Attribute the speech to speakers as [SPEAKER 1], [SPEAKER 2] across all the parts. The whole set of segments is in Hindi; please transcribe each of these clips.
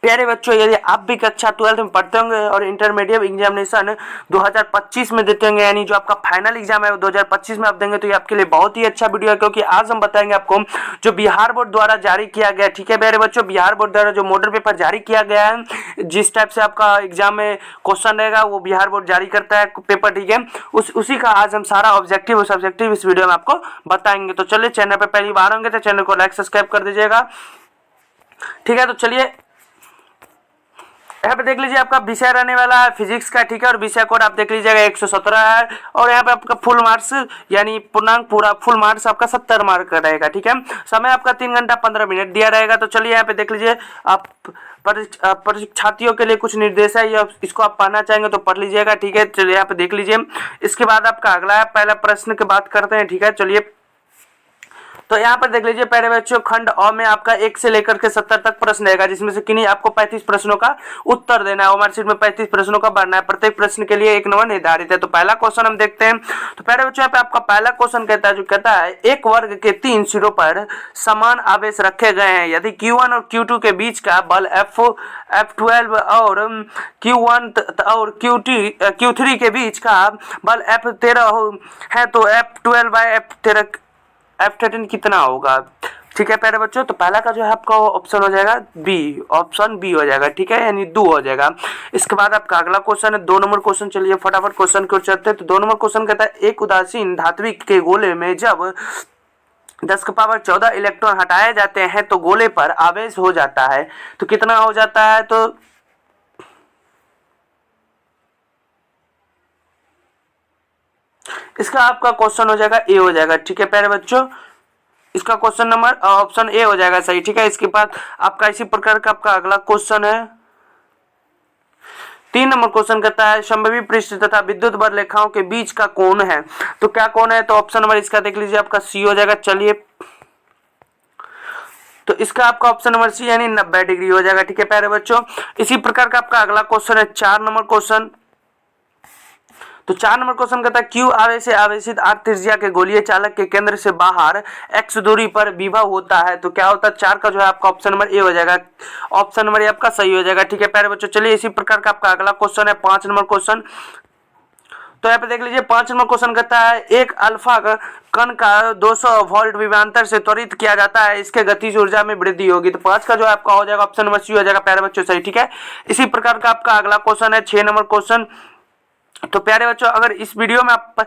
[SPEAKER 1] प्यारे बच्चों, यदि आप भी कक्षा 12 में पढ़ते होंगे और इंटरमीडिएट एग्जामिनेशन 2025 में देते होंगे, यानी जो आपका फाइनल एग्जाम है वो 2025 में आप देंगे, तो ये आपके लिए बहुत ही अच्छा वीडियो है, क्योंकि आज हम बताएंगे आपको जो बिहार बोर्ड द्वारा जारी किया गया। ठीक है प्यारे बच्चों, बिहार बोर्ड द्वारा जो मॉडल पेपर जारी किया गया है, जिस टाइप से आपका एग्जाम में क्वेश्चन रहेगा वो बिहार बोर्ड जारी करता है पेपर। ठीक है, उसी का आज हम सारा ऑब्जेक्टिव और सब्जेक्टिव इस वीडियो में आपको बताएंगे। तो चलिए, चैनल पर पहली बार होंगे तो चैनल को लाइक सब्सक्राइब कर दीजिएगा। ठीक है, तो चलिए यहाँ पे देख लीजिए, आपका विषय रहने वाला है फिजिक्स का। ठीक है, और विषय कोड आप देख लीजिएगा 117 है, और यहाँ पे आपका फुल मार्क्स यानी पूर्णांक पूरा फुल मार्क्स आपका 70 मार्क का रहेगा। ठीक है, समय आपका 3 घंटा 15 मिनट दिया रहेगा। तो चलिए यहाँ पे देख लीजिए, आप परीक्षार्थियों के लिए कुछ निर्देश है, या इसको आप पढ़ना चाहेंगे तो पढ़ लीजिएगा। ठीक है, चलिए यहाँ पे देख लीजिए। इसके बाद आपका अगला है, पहला प्रश्न की बात करते हैं। ठीक है, चलिए तो यहाँ पर देख लीजिए पहले बच्चों, खंड अ में आपका 1 से लेकर के 70 तक प्रश्न रहेगा, जिसमें से किन्हीं आपको 35 प्रश्नों का उत्तर देना है। हमारे शीट में 35 प्रश्नों का भरना है, प्रत्येक प्रश्न के लिए 1 नंबर निर्धारित है। तो पहला क्वेश्चन हम देखते हैं। तो पहले बच्चों यहाँ पे आपका पहला क्वेश्चन कहता है, जो कहता है एक वर्ग के 3 सिरों पर समान आवेश रखे गए हैं, यदि Q1 और Q2 के बीच का बल F12 और Q1 और Q3 के बीच का बल F13 है, तो F12 बाय F13 कितना होगा। ठीक है प्यारे बच्चों, तो पहला का जो है आपका ऑप्शन हो जाएगा बी, ऑप्शन बी हो जाएगा। ठीक है, यानी 2 हो जाएगा। इसके बाद आपका अगला क्वेश्चन है 2 नंबर क्वेश्चन। चलिए फटाफट क्वेश्चन को चलते हैं। तो 2 नंबर क्वेश्चन कहता है एक उदासीन धात्विक के गोले में जब 10 की पावर 14 इलेक्ट्रॉन हटाए जाते हैं तो गोले पर आवेश हो जाता है, तो कितना हो जाता है। तो इसका आपका क्वेश्चन हो जाएगा ए हो जाएगा। ठीक है प्यारे बच्चों, इसका क्वेश्चन नंबर ऑप्शन ए हो जाएगा सही। ठीक है, इसके बाद आपका इसी प्रकार का आपका अगला क्वेश्चन है 3 नंबर क्वेश्चन कहता है संभवी पृष्ठ तथा विद्युत बर रेखाओं के बीच का कोण है, तो क्या कोण है। तो ऑप्शन नंबर इसका देख लीजिए आपका सी हो जाएगा। चलिए, तो इसका आपका ऑप्शन नंबर सी यानी 90 डिग्री हो जाएगा। ठीक है प्यारे बच्चों, इसी प्रकार का आपका अगला क्वेश्चन है 4 नंबर क्वेश्चन। तो 4 नंबर क्वेश्चन कहता है क्यू आवेश से आवेशित r त्रिज्या के गोलीय चालक के केंद्र से बाहर x दूरी पर विभव होता है, तो क्या होता है। 4 का जो है आपका ऑप्शन नंबर ए हो जाएगा। ऑप्शन नंबर ए आपका सही हो जाएगा। ठीक है प्यारे बच्चों, चलिए इसी प्रकार का आपका अगला क्वेश्चन है 5 नंबर क्वेश्चन। तो यहाँ पे देख लीजिए 5 नंबर क्वेश्चन कहता है एक अल्फा कण का 200 वोल्ट विभवांतर से त्वरित किया जाता है, इसके गतिज ऊर्जा में वृद्धि होगी। तो 5 का जो है आपका हो जाएगा ऑप्शन नंबर सी हो जाएगा प्यारे बच्चों सही। ठीक है, इसी प्रकार का आपका अगला क्वेश्चन है 6 नंबर क्वेश्चन। तो प्यारे बच्चों, अगर इस वीडियो में आप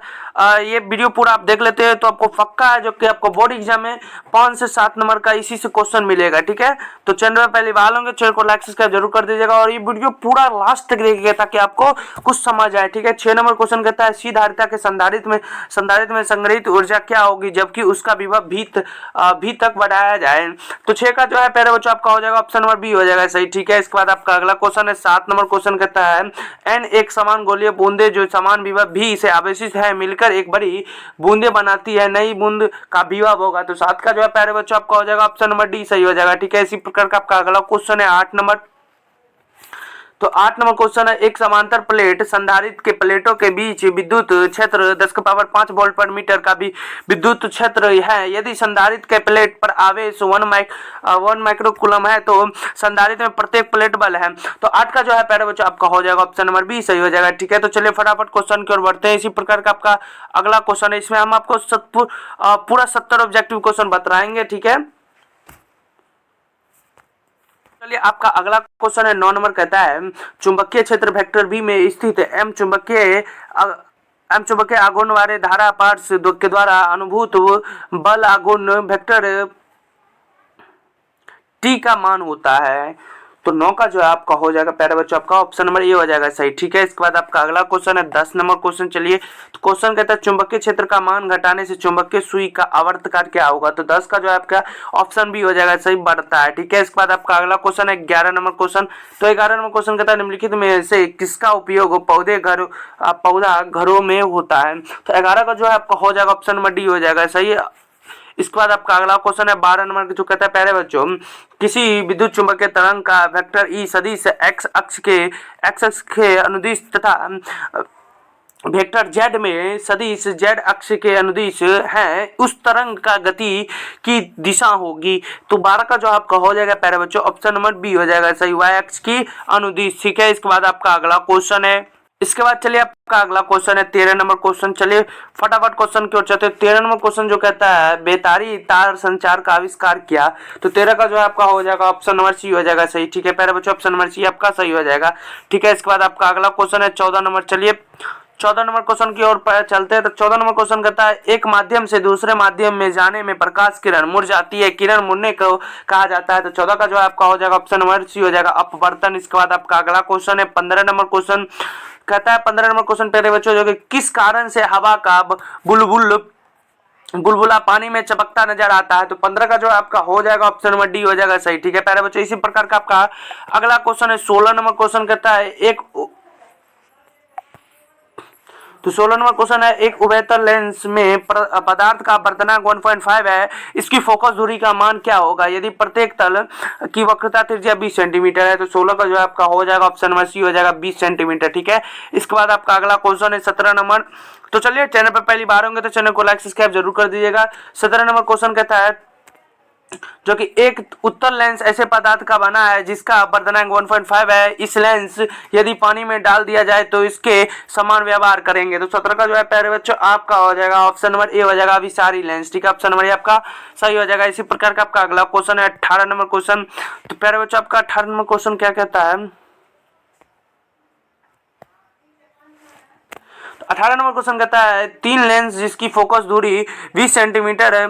[SPEAKER 1] ये वीडियो पूरा आप देख लेते हैं तो आपको पक्का है जो कि आपको बोर्ड एग्जाम में 5 से 7 नंबर का इसी से क्वेश्चन मिलेगा। ठीक है, तो चैनल में पहली बार होंगे चैनल को लाइक सब्सक्राइब जरूर कर दीजिएगा, और ये वीडियो पूरा लास्ट तक देखिएगा ताकि आपको कुछ समझ आए। ठीक है, 6 नंबर क्वेश्चन कहता है सी धारिता के संधारित्र में संग्रहित ऊर्जा क्या होगी जबकि उसका विभव भी तक बढ़ाया जाए। तो 6 का जो है प्यारे बच्चों आपका हो जाएगा ऑप्शन नंबर बी हो जाएगा सही। ठीक है, इसके बाद आपका अगला क्वेश्चन है 7 नंबर क्वेश्चन कहता है एन एक समान गोलीय बूंदे जो समान विभव भी से आवेशित है मिलकर एक बड़ी बूंदे बनाती है, नई बूंद का विभव होगा। तो 7 का जो है प्यारे बच्चों आपका हो जाएगा ऑप्शन नंबर डी सही हो जाएगा। ठीक है, इसी प्रकार का आपका अगला क्वेश्चन है 8 नंबर। तो 8 नंबर क्वेश्चन है एक समांतर प्लेट संधारित्र के प्लेटों के बीच विद्युत क्षेत्र 10 की पावर 5 वोल्ट पर मीटर का भी विद्युत क्षेत्र है, यदि संधारित्र के प्लेट पर आवेश 1 माइक्रोकूलम है तो संधारित्र में प्रत्येक प्लेट बल है। तो 8 का जो है प्यारे बच्चों आपका हो जाएगा ऑप्शन नंबर बी सही हो जाएगा। ठीक है, तो चलिए फटाफट क्वेश्चन की ओर बढ़ते हैं। इसी प्रकार का आपका अगला क्वेश्चन है, इसमें हम आपको पूरा 70 ऑब्जेक्टिव क्वेश्चन बताएंगे। ठीक है, चलिए आपका अगला क्वेश्चन है 9 नंबर कहता है चुंबकीय क्षेत्र वेक्टर बी में स्थित एम चुंबकीय आघूर्ण वाले धारा पार्श्व के द्वारा अनुभूत बल आघूर्ण वेक्टर टी का मान होता है। तो 9 का जो है आपका हो जाएगा प्यारे बच्चों आपका ऑप्शन नंबर ए हो जाएगा सही। ठीक है, इसके बाद आपका अगला क्वेश्चन है 10 नंबर क्वेश्चन। चलिए, तो क्वेश्चन कहता है चुंबकीय क्षेत्र का मान घटाने से चुंबकीय सुई का आवर्तकाल क्या होगा। तो 10 का जो है आपका ऑप्शन बी हो जाएगा सही, बढ़ता है। ठीक है, इसके बाद आपका अगला क्वेश्चन है 11 नंबर क्वेश्चन। तो 11 नंबर क्वेश्चन कहता है निम्नलिखित में से किसका उपयोग पौधा घरों में होता है। तो 11 का जो है आपका हो जाएगा ऑप्शन नंबर डी हो जाएगा सही। इसके बाद आपका अगला क्वेश्चन है 12 नंबर जो कहता है प्यारे बच्चों किसी विद्युत चुंबकीय तरंग का वेक्टर ई सदिश एक्स अक्ष के अनुदिश तथा वेक्टर जेड में सदिश जेड अक्ष के अनुदिश है, उस तरंग का गति की दिशा होगी। तो 12 का जो आपका हो जाएगा प्यारे बच्चों ऑप्शन नंबर बी हो जाएगा सही, वाई अक्ष की अनुदिश। ठीक है, इसके बाद आपका अगला क्वेश्चन है। इसके बाद चलिए आपका अगला क्वेश्चन है 13 नंबर क्वेश्चन। चलिए फटाफट क्वेश्चन की ओर चलते हैं। 13 नंबर क्वेश्चन जो कहता है बेतारी तार संचार का आविष्कार किया। तो 13 का जो आपका हो जाएगा ऑप्शन नंबर सी हो जाएगा सही। ठीक है प्यारे बच्चों, ऑप्शन नंबर सी आपका सही हो जाएगा। ठीक है, इसके बाद आपका अगला क्वेश्चन है 14 नंबर। चलिए 14 नंबर क्वेश्चन की ओर चलते हैं। तो 14 नंबर क्वेश्चन कहता है एक माध्यम से दूसरे माध्यम में जाने में प्रकाश किरण मुड़ जाती है, किरण मुड़ने को कहा जाता है। तो 14 का जो आपका हो जाएगा ऑप्शन नंबर सी हो जाएगा अपवर्तन। इसके बाद आपका अगला क्वेश्चन है 15 नंबर क्वेश्चन कहता है 15 नंबर क्वेश्चन प्यारे बच्चों जो कि किस कारण से हवा का बुलबुला पानी में चमकता नजर आता है। तो 15 का जो आपका हो जाएगा ऑप्शन नंबर डी हो जाएगा सही। ठीक है प्यारे बच्चों, इसी प्रकार का आपका अगला क्वेश्चन है 16 नंबर क्वेश्चन कहता है तो 16 नंबर क्वेश्चन है एक उभयतल लेंस में पदार्थ का वर्तनांक 1.5 है, इसकी फोकस दूरी का मान क्या होगा यदि प्रत्येक तल की वक्रता त्रिज्या 20 सेंटीमीटर है। तो 16 का जो आपका हो जाएगा ऑप्शन नंबर सी हो जाएगा 20 सेंटीमीटर। ठीक है, इसके बाद आपका अगला क्वेश्चन है 17 नंबर। तो चलिए चैनल पर पहली बार होंगे तो चैनल को लाइक सब्सक्राइब जरूर कर दीजिएगा। 17 नंबर क्वेश्चन कहता है जो कि एक उत्तल लेंस ऐसे पदार्थ का बना है जिसका वर्तनांक 1.5 है, इस लेंस यदि पानी में डाल दिया जाए तो इसके समान व्यवहार करेंगे। तो 17 का जो है प्यारे बच्चों आपका हो जाएगा ऑप्शन नंबर ए हो जाएगा अभिसारी लेंस। ठीक है, ऑप्शन नंबर ए आपका सही हो जाएगा। इसी प्रकार का आपका अगला क्वेश्चन है 18 नंबर क्वेश्चन। तो प्यारे बच्चों आपका 18 नंबर क्वेश्चन क्या कहता है। 18 नंबर क्वेश्चन कहता है तीन लेंस जिसकी फोकस दूरी 20 सेंटीमीटर है,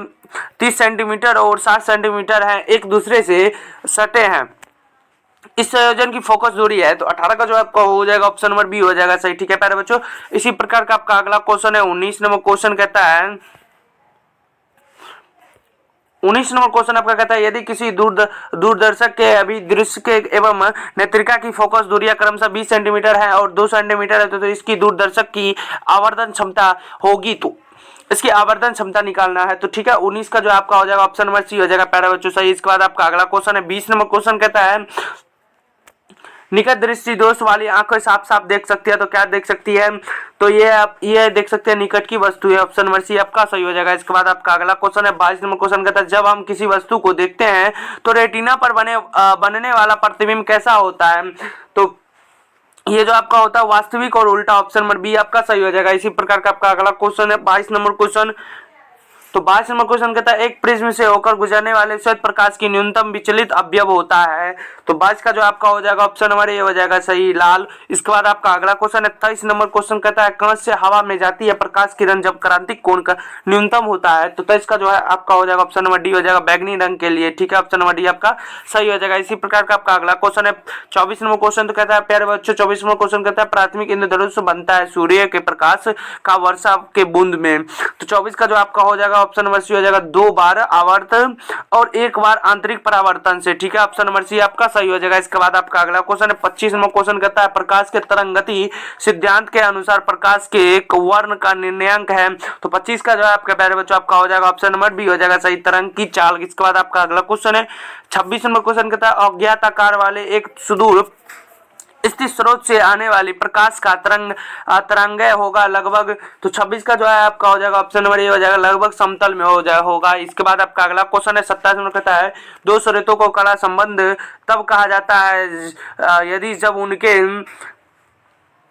[SPEAKER 1] 30 सेंटीमीटर और 60 सेंटीमीटर है, एक दूसरे से सटे हैं, इस संयोजन की फोकस दूरी है। तो 18 का जो आपका हो जाएगा ऑप्शन नंबर बी हो जाएगा सही। ठीक है प्यारे बच्चों, इसी प्रकार का आपका अगला क्वेश्चन है 19 नंबर क्वेश्चन कहता है 19 नंबर क्वेश्चन आपका कहता है यदि किसी दूरदर्शक के अभिदृश्य के एवं नेत्रिका की फोकस दूरियां क्रमशः 20 सेंटीमीटर है और 2 सेंटीमीटर है तो इसकी दूरदर्शक की आवर्धन क्षमता होगी। तो इसकी आवर्धन क्षमता निकालना है। तो ठीक है, 19 का जो आपका हो जाएगा ऑप्शन नंबर सी हो जाएगा प्यारे बच्चों सही। इसके बाद आपका अगला क्वेश्चन है 20 नंबर क्वेश्चन कहता है निकट दृष्टि दोष वाली आंखें साफ साफ देख सकती है। तो क्या देख सकती है, तो ये आप ये देख सकते हैं निकट की वस्तु है, ऑप्शन नंबर सी आपका सही हो जाएगा। इसके बाद आपका अगला क्वेश्चन है 22 नंबर क्वेश्चन कहता है जब हम किसी वस्तु को देखते हैं तो रेटिना पर बनने वाला प्रतिबिंब कैसा होता है। तो ये जो आपका होता है वास्तविक और उल्टा, ऑप्शन नंबर बी आपका सही हो जाएगा। इसी प्रकार का आपका अगला क्वेश्चन है 22 नंबर क्वेश्चन। तो 22 नंबर क्वेश्चन कहता है एक प्रिज्म से होकर गुजरने वाले श्वेत प्रकाश की न्यूनतम विचलित अवयव होता है। तो 22 का जो आपका हो जाएगा ऑप्शन नंबर ए हो जाएगा सही, लाल। इसके बाद आपका अगला क्वेश्चन है 23 नंबर क्वेश्चन कहता है कांच से हवा में जाती है प्रकाश किरण जब क्रांतिक कोण का न्यूनतम होता है। तो 23 का जो है आपका हो जाएगा ऑप्शन नंबर डी हो जाएगा बैगनी रंग के लिए। ठीक है, ऑप्शन नंबर डी आपका सही हो जाएगा। इसी प्रकार का आपका अगला क्वेश्चन है 24 नंबर क्वेश्चन तो कहता है प्यारे बच्चों 24 नंबर क्वेश्चन कहता है प्राथमिक इंद्रधनुष बनता है सूर्य के प्रकाश का वर्षा के बूंद में। तो 24 का जो आपका हो जाएगा ऑप्शन नंबर सी हो जाएगा 2 बार आवर्तन और 1 बार आंतरिक परावर्तन से। ठीक है, ऑप्शन नंबर सी आपका सही हो जाएगा। इसके बाद आपका अगला क्वेश्चन है 25 नंबर क्वेश्चन कहता है प्रकाश के तरंग गति सिद्धांत के अनुसार प्रकाश के एक वर्ण का निर्णयांक है। तो 25 का जो है आपके प्यारे बच्चों आपका हो जाएगा ऑप्शन नंबर बी हो जाएगा सही, तरंग की चाल। इसके बाद आपका अगला क्वेश्चन है 26 नंबर क्वेश्चन कहता है अज्ञात आकार वाले एक सुदूर स्थित स्रोत से आने वाली प्रकाश का तरंगय होगा लगभग। तो 26 का जो है आपका हो जाएगा ऑप्शन नंबर ए हो जाएगा लगभग समतल में होगा। इसके बाद आपका अगला क्वेश्चन है 27 नंबर कहता है दो स्रोतों को कड़ा संबंध तब कहा जाता है यदि जब उनके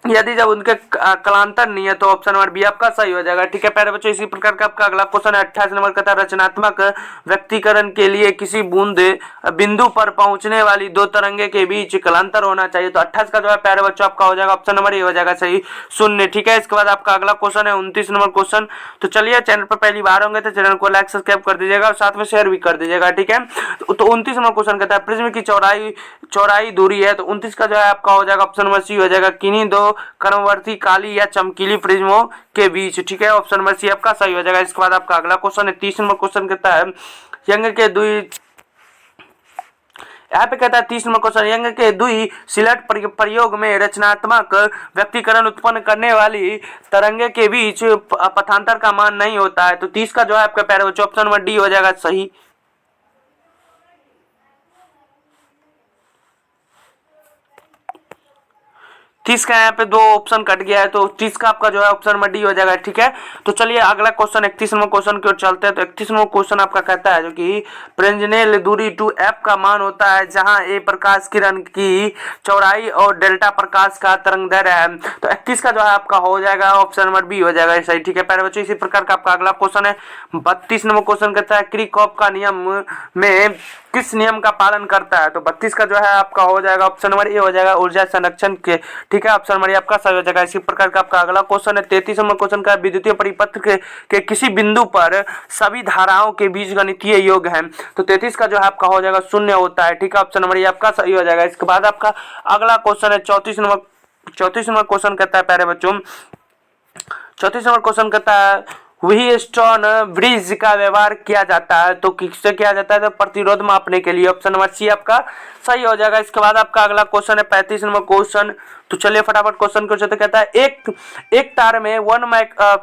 [SPEAKER 1] कलांतर नहीं है। तो ऑप्शन नंबर बी आपका सही हो जाएगा। ठीक है प्यारे बच्चों, इसी प्रकार का आपका अगला क्वेश्चन है 28 नंबर का था रचनात्मक व्यक्तिकरण के लिए किसी बिंदु पर पहुंचने वाली दो तरंगे के बीच कलांतर होना चाहिए। तो 28 का जो है प्यारे बच्चों आपका हो जाएगा ऑप्शन नंबर ए हो जाएगा सही, 0। ठीक है, इसके बाद आपका अगला क्वेश्चन है 29 नंबर क्वेश्चन। तो चलिए चैनल पर पहली बार होंगे तो चैनल को लाइक सब्सक्राइब कर दीजिएगा और साथ में शेयर भी कर दीजिएगा। ठीक है, तो 29 नंबर क्वेश्चन कहता है प्रिज्म की चौड़ाई दूरी है। तो 29 का जो है आपका हो जाएगा ऑप्शन नंबर सी हो जाएगा किन्हीं दो क्रमवर्ती काली या चमकीली प्रिज्मों के बीच। ठीक है, ऑप्शन नंबर सी आपका सही हो जाएगा। इसके बाद आपका अगला क्वेश्चन है 30 नंबर क्वेश्चन कहता है यंग के दुई यहाँ पे कहता है 30 नंबर क्वेश्चन यंग के दुई सिलट प्रयोग में रचनात्मक व्यक्तिकरण उत्पन्न करने वाली तरंगे के बीच पथांतर का मान नहीं होता है। तो 30 का जो है आपका प्यारे बच्चों ऑप्शन नंबर डी हो जाएगा सही। 30 का यहाँ पे 2 ऑप्शन कट गया है, तो 30 का आपका जो है ऑप्शन नंबर डी हो जाएगा। ठीक है, तो चलिए अगला क्वेश्चन 31 नंबर क्वेश्चन की ओर चलते हैं। तो 31 नंबर क्वेश्चन आपका कहता है जो कि फ्रेंजनेल दूरी 2f का मान होता है जहां ए प्रकाश किरण की चौड़ाई और डेल्टा प्रकाश का तरंग दैर्ध्य है। तो 31 का जो है आपका हो जाएगा ऑप्शन नंबर बी हो जाएगा सही। ठीक है प्यारे बच्चों, इसी प्रकार का आपका अगला क्वेश्चन है 32 नंबर क्वेश्चन कहता है किरचॉफ का नियम में किस नियम का पालन करता है। तो 32 का जो है आपका हो जाएगा ऑप्शन नंबर ए हो जाएगा ऊर्जा संरक्षण के। ठीक है, ऑप्शन नंबर ए आपका सही हो जाएगा। इसी प्रकार का आपका अगला क्वेश्चन है 33 नंबर क्वेश्चन का विद्युतीय परिपथ के किसी बिंदु पर सभी धाराओं के बीच गणितीय योग है। तो 33 का जो है आपका हो जाएगा शून्य होता है। ठीक है, ऑप्शन नंबर ए आपका सही हो जाएगा। इसके बाद आपका अगला क्वेश्चन है 34 नंबर क्वेश्चन कहता है प्यारे बच्चों 34 नंबर क्वेश्चन कहता है व्हीटस्टोन ब्रिज का व्यवहार किया जाता है। तो किससे किया जाता है? तो प्रतिरोध मापने के लिए। ऑप्शन नंबर सी आपका सही हो जाएगा। इसके बाद आपका अगला क्वेश्चन है 35 नंबर क्वेश्चन। तो चलिए फटाफट क्वेश्चन को चलते कहता है एक तार में 1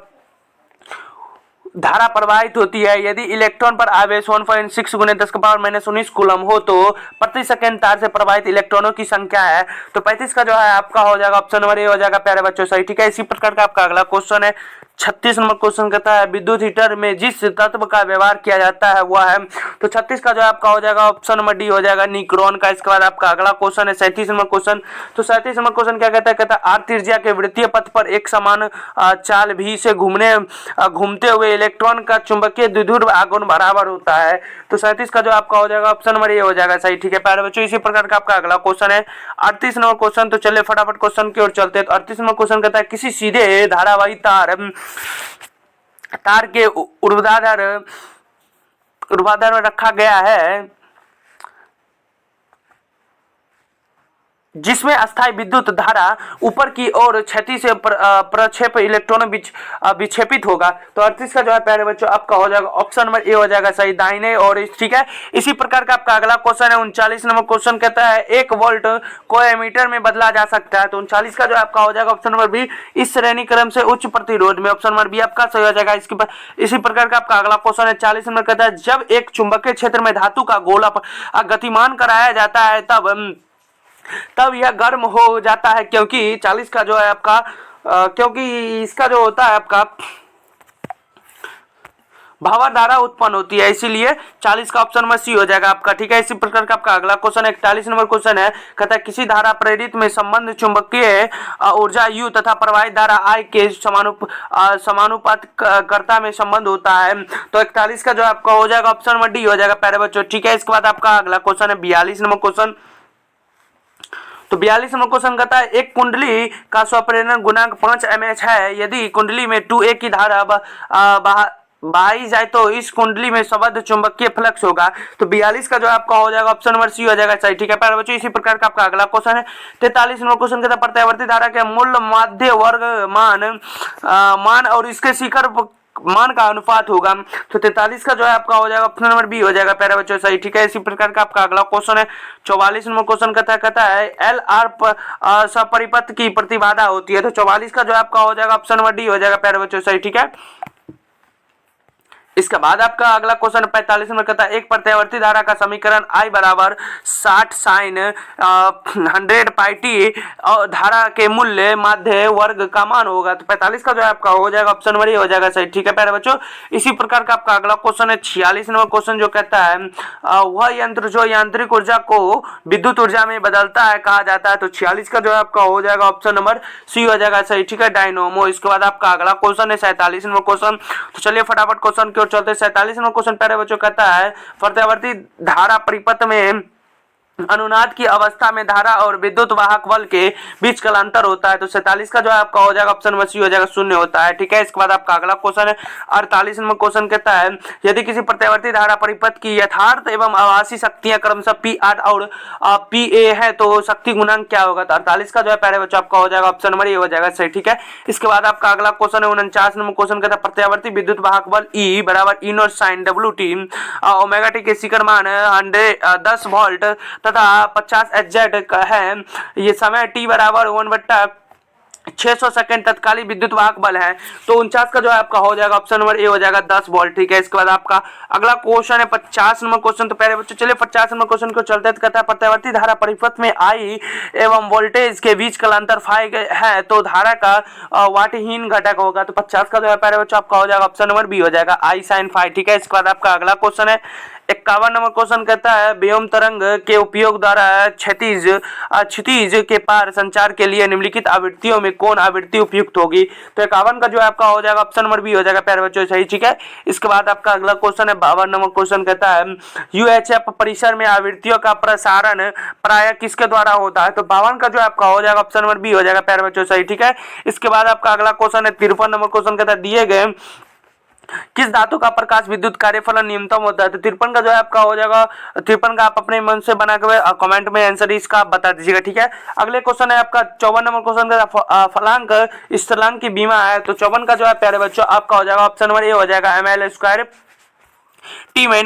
[SPEAKER 1] धारा प्रवाहित होती है। यदि इलेक्ट्रॉन पर आवेश 1.6 गुने 10⁻⁻19 कूलम हो तो प्रति सेकंड तार से प्रवाहित इलेक्ट्रॉनों की संख्या है। तो 35 का जो है आपका हो जाएगा ऑप्शन नंबर ए हो जाएगा प्यारे बच्चों सही। ठीक है, इसी प्रकार का आपका अगला क्वेश्चन है 36 नंबर क्वेश्चन कहता है विद्युत हीटर में जिस तत्व का व्यवहार किया जाता है वह है। तो 36 का जो आपका हो जाएगा ऑप्शन नंबर डी हो जाएगा निक्रोन का। इसके बाद आपका अगला क्वेश्चन है 37 नंबर क्वेश्चन। तो 37 नंबर क्वेश्चन क्या कहता है? कहता है आर त्रिज्या के वृत्तीय पथ पर एक समान चाल भी से घूमते हुए इलेक्ट्रॉन का चुंबकीय द्विध्रुव आघूर्ण बराबर होता है। तो 37 का जो आपका हो जाएगा ऑप्शन नंबर ए हो जाएगा सही। ठीक है प्यारे बच्चों, इसी प्रकार का आपका अगला क्वेश्चन है 38 नंबर क्वेश्चन। तो चलिए फटाफट क्वेश्चन की ओर चलते हैं। तो 38 नंबर क्वेश्चन कहता है किसी सीधे धारावाही तार के ऊर्ध्वाधर में रखा गया है जिसमें अस्थायी विद्युत धारा ऊपर की ओर क्षैतिज से प्रक्षेप इलेक्ट्रॉन विक्षेपित होगा। तो 38 का जो है प्यारे बच्चों आपका हो जाएगा ऑप्शन नंबर ए हो जाएगा सही दाहिने और। ठीक है, इसी प्रकार का आपका अगला क्वेश्चन है 39 नंबर क्वेश्चन कहता है 1 वोल्ट को एमीटर में बदला जा सकता है। तो 39 का जो आपका हो जाएगा ऑप्शन नंबर बी इस श्रेणी क्रम से उच्च प्रतिरोध में। ऑप्शन नंबर बी आपका सही हो जाएगा। इसी प्रकार का आपका अगला क्वेश्चन है 40 नंबर कहता है जब एक चुंबकीय क्षेत्र में धातु का गोला गतिमान कराया जाता है तब यह गर्म हो जाता है क्योंकि 40 का जो है आपका क्योंकि इसका जो होता है आपका भावर धारा उत्पन्न होती है, इसीलिए 40 का ऑप्शन में सी हो जाएगा आपका। ठीक है, इसी प्रकार का आपका अगला क्वेश्चन 41 नंबर क्वेश्चन है कहता है किसी धारा प्रेरित में संबंध चुंबकीय ऊर्जा U तथा प्रवाहित धारा I के समानुपात कर्ता में संबंध होता है। तो 41 का जो आपका हो जाएगा ऑप्शन नंबर डी हो जाएगा प्यारे बच्चों। ठीक है, इसके बाद आपका अगला क्वेश्चन है 42 नंबर क्वेश्चन। तो 42 नंबर क्वेश्चन कहता है एक कुंडली का स्वप्रेरण गुणांक 5 mH है। यदि कुंडली में 2A की धारा बहाई जाए तो इस कुंडली में संबद्ध चुंबकीय फ्लक्स होगा। तो 42 का जो आपका हो जाएगा ऑप्शन नंबर सी हो जाएगा सही। ठीक है प्यारे बच्चों, इसी प्रकार का आपका अगला क्वेश्चन है 43 नंबर क्वेश्चन कहता है प्रत्यावर्ती धारा के मूल माध्य वर्ग मान और इसके शिखर मान का अनुपात होगा। तो 43 का जो है आपका हो जाएगा ऑप्शन नंबर बी हो जाएगा प्यारे बच्चों सही। ठीक है, इसी प्रकार का आपका अगला क्वेश्चन है 44 नंबर क्वेश्चन कहता है एल आर सपरिपथ की प्रतिबाधा होती है। तो 44 का जो आपका हो जाएगा ऑप्शन नंबर डी हो जाएगा प्यारे बच्चों सही। ठीक है, इसके बाद आपका अगला क्वेश्चन 45 नंबर कहता है एक प्रत्यावर्ती धारा का समीकरण I बराबर 60 साइन 100 पाई टी और धारा के मूल्य माध्य वर्ग का मान होगा। तो 45 का जो है आपका हो जाएगा ऑप्शन नंबर ए हो जाएगा सही। ठीक है प्यारे बच्चों, इसी प्रकार का आपका अगला क्वेश्चन है 46 नंबर क्वेश्चन जो कहता है वह यंत्र जो यांत्रिक ऊर्जा को विद्युत ऊर्जा में बदलता है कहा जाता है। तो 46 का जो है आपका हो जाएगा ऑप्शन नंबर सी हो जाएगा सही। ठीक है, डायनोमो। इसके बाद आपका अगला क्वेश्चन है 47 नंबर क्वेश्चन। तो चलिए फटाफट क्वेश्चन की ओर चलते हैं। 47 नंबर क्वेश्चन प्यारे बच्चों कहता है प्रत्यावर्ती धारा परिपथ में अनुनाद की अवस्था में धारा और विद्युत वाहक बल के बीच कालांतर होता है। तो 47 का जो है आपका हो जाएगा ऑप्शन नंबर सी हो जाएगा शून्य होता है। ठीक है, इसके बाद आपका अगला क्वेश्चन है 48 नंबर क्वेश्चन कहता है यदि किसी प्रत्यावर्ती धारा परिपथ की यथार्थ एवं आभासी शक्तियां क्रमशः P8 और PA है तो शक्ति गुणांक क्या होगा। तो 48 का जो है प्यारे बच्चों आपका हो जाएगा ऑप्शन नंबर ए हो जाएगा सही। ठीक है, इसके बाद आपका अगला क्वेश्चन है 49 नंबर क्वेश्चन कहता है प्रत्यावर्ती विद्युत वाहक बल E बराबर E naught sine WT omega t के शिखर मान 10 वोल्ट तथा 50 Hz है। ये समय t बराबर 1/2 600 सेकंड तत्कालीन विद्युत वाहक बल है। तो 49 का जो है आपका हो जाएगा ऑप्शन नंबर ए हो जाएगा 10 वोल्ट। ठीक है, इसके बाद आपका अगला क्वेश्चन है 50 नंबर क्वेश्चन। तो प्यारे बच्चों चलिए 50 नंबर क्वेश्चन को चलते कहता है प्रत्यावर्ती धारा परिपथ में आई एवं वोल्टेज के बीच का अंतर पाया गया है तो धारा का वाटहीन घटक होगा। तो 50 का जो है प्यारे बच्चों आपका हो जाएगा ऑप्शन नंबर बी हो जाएगा आई साइन फाई। ठीक है, इसके बाद आपका अगला क्वेश्चन है 51 नंबर क्वेश्चन कहता है व्योम तरंग के उपयोग द्वारा क्षितिज के पार संचार के लिए निम्नलिखित आवृत्तियों में कौन आवृत्ति उपयुक्त होगी। तो 51 का जो है आपका हो जाएगा ऑप्शन नंबर बी हो जाएगा प्यारे बच्चों सही। ठीक है, इसके बाद आपका अगला क्वेश्चन है 52 नंबर क्वेश्चन कहता है यूएचएफ परिसर में आवृत्तियों का प्रसारण प्राय किसके द्वारा होता है। तो 52 का जो आपका हो जाएगा ऑप्शन नंबर बी हो जाएगा प्यारे बच्चों सही। ठीक है, इसके बाद आपका अगला क्वेश्चन है 53 नंबर क्वेश्चन कहता है दिए गए किस धातु का प्रकाश विद्युत कार्यफलन न्यूनतम होता है। तो 53 का जो है आपका हो जाएगा 53 का आप अपने मन से बना के कमेंट में आंसर इसका आप बता दीजिएगा। ठीक है, अगले क्वेश्चन है आपका 54 नंबर क्वेश्चन का फलांक स्थिरांक की बीमा है। तो 54 का जो है प्यारे बच्चों आपका हो जाएगा ऑप्शन नंबर ए हो जाएगा ml² T-1।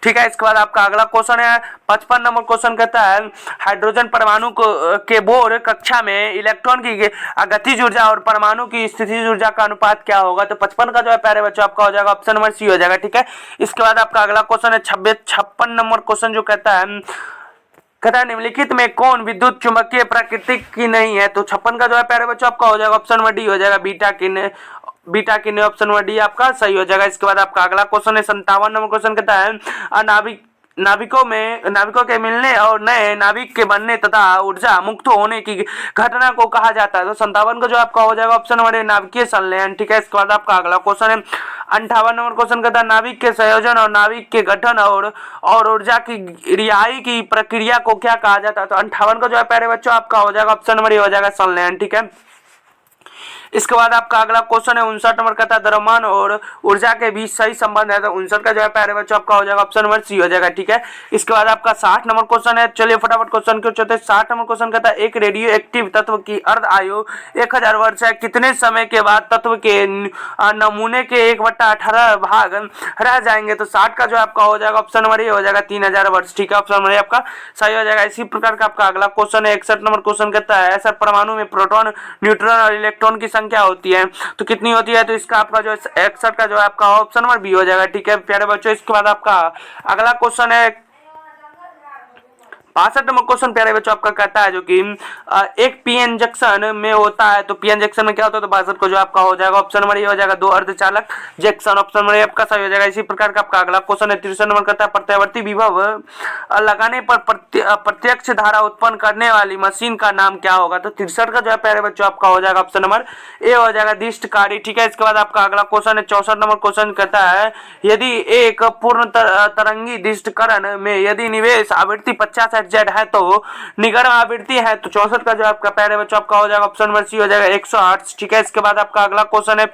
[SPEAKER 1] ठीक है, इसके बाद आपका अगला क्वेश्चन है 55 नंबर क्वेश्चन कहता है हाइड्रोजन परमाणु के बोर कक्षा में इलेक्ट्रॉन की गतिज ऊर्जा और परमाणु की स्थितिज ऊर्जा का अनुपात क्या होगा। तो 55 का जो है प्यारे बच्चों आपका हो जाएगा ऑप्शन नंबर सी हो जाएगा। ठीक है, इसके बाद आपका अगला क्वेश्चन है 56 नंबर क्वेश्चन जो कहता है निम्नलिखित में कौन विद्युत चुंबकीय प्रकृति की नहीं है। तो 56 का जो है प्यारे बच्चों आपका हो जाएगा ऑप्शन नंबर डी हो जाएगा बीटा किन्ने ऑप्शन नंबर डी आपका सही हो जाएगा। इसके बाद आपका अगला क्वेश्चन है 57 नंबर क्वेश्चन कहता है नाविकों के मिलने और नए नाविक के बनने तथा ऊर्जा मुक्त होने की घटना को कहा जाता है। तो 57 का जो आपका हो जाएगा ऑप्शन नंबर ए नाभिकीय संलयन। ठीक है, इसके बाद आपका अगला क्वेश्चन है 58 नंबर क्वेश्चन कहता है नाविक के संयोजन और नाविक के गठन और ऊर्जा की रिहाई की प्रक्रिया को क्या कहा जाता है। तो 58 का जो है प्यारे बच्चों आपका हो जाएगा ऑप्शन नंबर ए हो जाएगा संलयन। ठीक है, इसके बाद आपका अगला क्वेश्चन है 59 नंबर कहता है द्रव्यमान और ऊर्जा के बीच सही संबंध है। तो 59 का जो है प्यारे बच्चों आपका हो जाएगा ऑप्शन नंबर सी हो जाएगा। ठीक है, इसके बाद आपका 60 नंबर क्वेश्चन है चलिए फटाफट क्वेश्चन को चलते हैं। 60 नंबर क्वेश्चन कहता है एक रेडियो एक्टिव तत्व की अर्ध आयु 1000 वर्ष है कितने समय के बाद तत्व के नमूने के 1/18 भाग रह जाएंगे। तो 60 का जो आपका हो जाएगा ऑप्शन नंबर ए हो जाएगा 3000 वर्ष। ठीक है, ऑप्शन नंबर ए आपका सही हो जाएगा। इसी प्रकार का आपका अगला क्वेश्चन है 61 नंबर क्वेश्चन कहता है ऐसा परमाणु में प्रोटॉन न्यूट्रॉन और इलेक्ट्रॉन की संख्या होती है तो कितनी होती है। तो इसका आपका जो 61 का जो है आपका ऑप्शन नंबर बी हो जाएगा। ठीक है प्यारे बच्चों, इसके बाद आपका अगला क्वेश्चन है 62 नंबर क्वेश्चन प्यारे बच्चों आपका कहता है जो कि एक पीएन जंक्शन में होता है। तो पीएन जंक्शन में क्या होता है। तो 62 को जो आपका हो जाएगा ऑप्शन नंबर ए हो जाएगा 2 अर्धचालक जंक्शन ऑप्शन नंबर ए आपका सही हो जाएगा। इसी प्रकार का आपका अगला क्वेश्चन है 63 नंबर कहता है प्रत्यावर्ती विभव लगाने पर प्रत्यक्ष धारा उत्पन्न करने वाली मशीन का नाम क्या होगा। तो 63 का जो है प्यारे बच्चों आपका हो जाएगा ऑप्शन नंबर ए हो जाएगा दिष्टकारी। ठीक है, इसके बाद आपका अगला क्वेश्चन है 64 नंबर क्वेश्चन कहता है यदि एक पूर्ण तरंगी दिष्टकरण में यदि निवेश आवृत्ति 50 Z है तो निगम आवृत्ति है। तो 64 का जो आपका प्यारे बच्चों आपका हो जाएगा ऑप्शन नंबर सी हो जाएगा 100 हर्ट्ज। ठीक है, इसके बाद आपका अगला क्वेश्चन है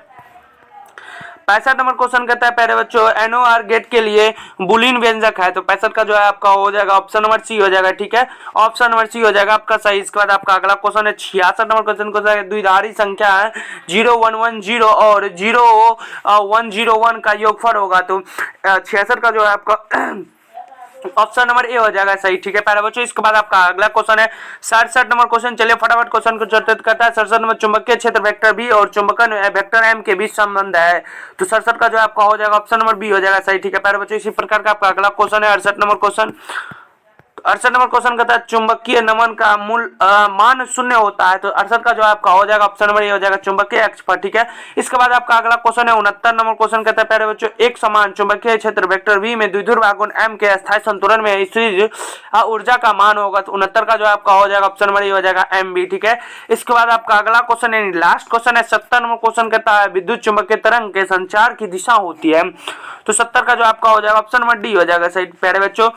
[SPEAKER 1] 65 नंबर क्वेश्चन कहता है प्यारे बच्चों एनओआर गेट के लिए बुलियन व्यंजक है। तो 65 का जो है आपका हो जाएगा ऑप्शन नंबर सी हो जाएगा। ठीक है, ऑप्शन नंबर सी हो जाएगा आपका सही। इसके बाद आपका अगला क्वेश्चन है 66 नंबर क्वेश्चन को द्विधारी संख्या है 0110 और 0101 का योगफल होगा। तो 66 का जो है आपका ऑप्शन नंबर ए हो जाएगा सही। ठीक है प्यारे बच्चों, इसके बाद आपका अगला क्वेश्चन है 67 नंबर क्वेश्चन चलिए फटाफट क्वेश्चन को चर्चित करता है। 67 नंबर चुंबकीय क्षेत्र वेक्टर बी और चुंबकन वेक्टर एम के बीच संबंध है। तो 67 का जो आपका हो जाएगा ऑप्शन नंबर बी हो जाएगा सही। ठीक है प्यारे बच्चों, इसी प्रकार का आपका अगला क्वेश्चन है 68 नंबर क्वेश्चन 68 नंबर क्वेश्चन कहता है चुंबकीय नमन का मूल मान 0 होता है। तो 68 का जो आपका हो जाएगा ऑप्शन नंबर ए हो जाएगा चुंबकीय अक्ष पर। ठीक है, इसके बाद आपका अगला क्वेश्चन है 69 नंबर क्वेश्चन कहता है प्यारे बच्चों एक समान चुंबकीय क्षेत्र वेक्टर वी में द्विध्रुव आघूर्ण एम के अस्थायी संतुलन में स्थिर ऊर्जा का मान होगा। तो 69 का जो आपका हो जाएगा ऑप्शन नंबर ए हो जाएगा एम बी। ठीक है, इसके बाद आपका अगला क्वेश्चन है लास्ट क्वेश्चन है 70 नंबर क्वेश्चन कहता है विद्युत चुंबकीय तरंग के संचार की दिशा होती है। तो 70 का जो आपका हो जाएगा ऑप्शन नंबर डी हो जाएगा सही प्यारे बच्चों।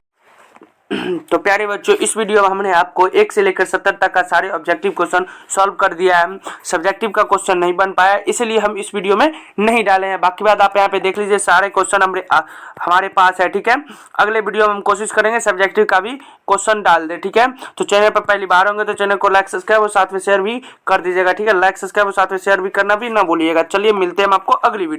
[SPEAKER 1] तो प्यारे बच्चों इस वीडियो में हमने आपको 1 से लेकर 70 तक का सारे ऑब्जेक्टिव क्वेश्चन सॉल्व कर दिया है। सब्जेक्टिव का क्वेश्चन नहीं बन पाया इसलिए हम इस वीडियो में नहीं डाले हैं। बाकी बात आप यहाँ पे देख लीजिए सारे क्वेश्चन हमारे पास है। ठीक है, अगले वीडियो में हम कोशिश करेंगे सब्जेक्टिव का भी क्वेश्चन डाल दे। ठीक है, तो चैनल पर पहली बार होंगे तो चैनल को लाइक सब्सक्राइब और साथ में शेयर भी कर दीजिएगा। ठीक है, लाइक सब्सक्राइब और साथ में शेयर भी करना भी ना भूलिएगा। चलिए मिलते हैं हम आपको अगली वीडियो।